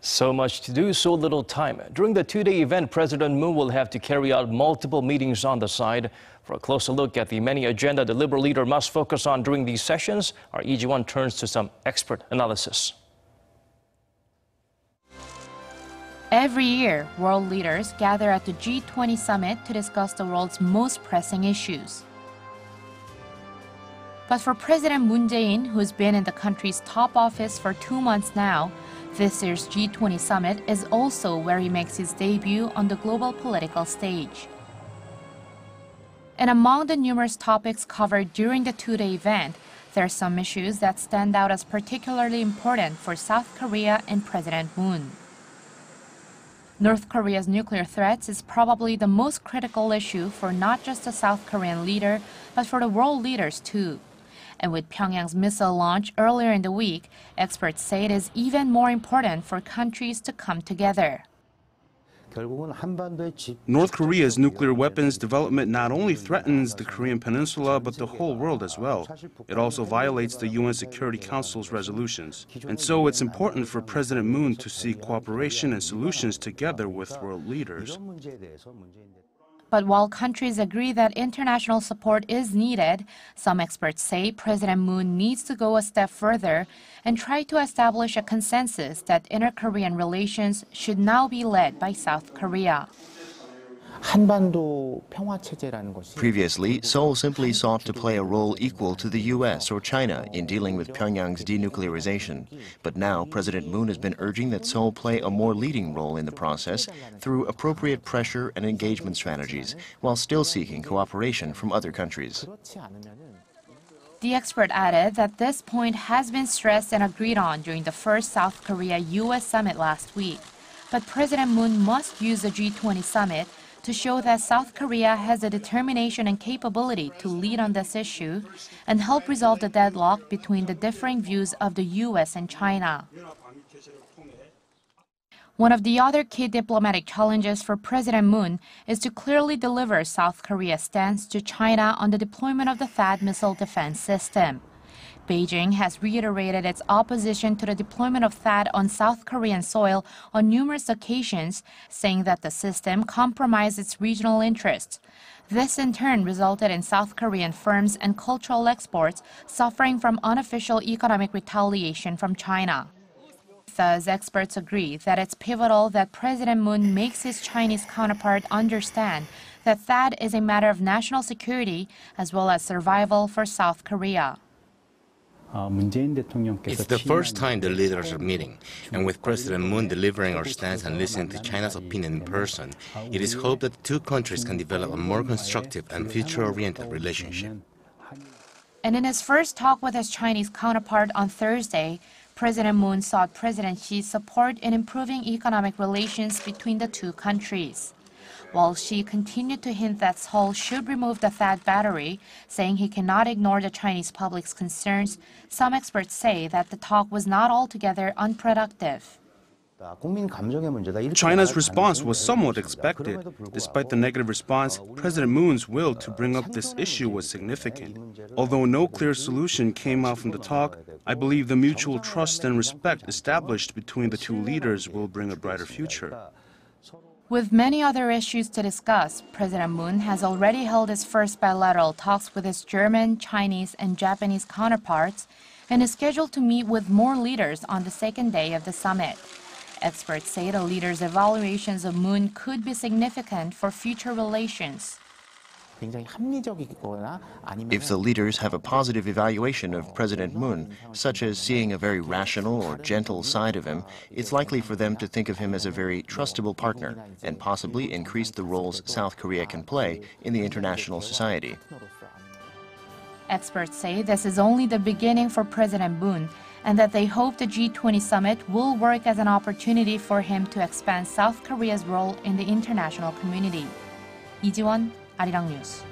So much to do, so little time. During the two-day event, President Moon will have to carry out multiple meetings on the side. For a closer look at the many agenda the Liberal leader must focus on during these sessions, our Lee-ji-won turns to some expert analysis. Every year, world leaders gather at the G20 summit to discuss the world's most pressing issues. But for President Moon Jae-in, who's been in the country's top office for 2 months now, this year's G20 summit is also where he makes his debut on the global political stage. And among the numerous topics covered during the two-day event, there are some issues that stand out as particularly important for South Korea and President Moon. North Korea's nuclear threats is probably the most critical issue for not just the South Korean leader, but for the world leaders too. And with Pyongyang's missile launch earlier in the week, experts say it is even more important for countries to come together. North Korea's nuclear weapons development not only threatens the Korean peninsula, but the whole world as well. It also violates the UN Security Council's resolutions. And so it's important for President Moon to seek cooperation and solutions together with world leaders. But while countries agree that international support is needed, some experts say President Moon needs to go a step further and try to establish a consensus that inter-Korean relations should now be led by South Korea. Previously, Seoul simply sought to play a role equal to the U.S. or China in dealing with Pyongyang's denuclearization. But now, President Moon has been urging that Seoul play a more leading role in the process through appropriate pressure and engagement strategies, while still seeking cooperation from other countries. The expert added that this point has been stressed and agreed on during the first South Korea-U.S. summit last week. But President Moon must use the G20 summit to show that South Korea has the determination and capability to lead on this issue and help resolve the deadlock between the differing views of the U.S. and China. One of the other key diplomatic challenges for President Moon is to clearly deliver South Korea's stance to China on the deployment of the THAAD missile defense system. Beijing has reiterated its opposition to the deployment of THAAD on South Korean soil on numerous occasions, saying that the system compromised its regional interests. This in turn resulted in South Korean firms and cultural exports suffering from unofficial economic retaliation from China. Thus, experts agree that it's pivotal that President Moon makes his Chinese counterpart understand that THAAD is a matter of national security as well as survival for South Korea. It's the first time the leaders are meeting, and with President Moon delivering our stance and listening to China's opinion in person, it is hoped that the two countries can develop a more constructive and future-oriented relationship. And in his first talk with his Chinese counterpart on Thursday, President Moon sought President Xi's support in improving economic relations between the two countries. While Xi continued to hint that Seoul should remove the THAAD battery, saying he cannot ignore the Chinese public's concerns, some experts say that the talk was not altogether unproductive. China's response was somewhat expected. Despite the negative response, President Moon's will to bring up this issue was significant. Although no clear solution came out from the talk, I believe the mutual trust and respect established between the two leaders will bring a brighter future. With many other issues to discuss, President Moon has already held his first bilateral talks with his German, Chinese, and Japanese counterparts and is scheduled to meet with more leaders on the second day of the summit. Experts say the leaders' evaluations of Moon could be significant for future relations. If the leaders have a positive evaluation of President Moon, such as seeing a very rational or gentle side of him, it's likely for them to think of him as a very trustable partner and possibly increase the roles South Korea can play in the international society. Experts say this is only the beginning for President Moon and that they hope the G20 summit will work as an opportunity for him to expand South Korea's role in the international community. Lee-ji-won, Arirang News.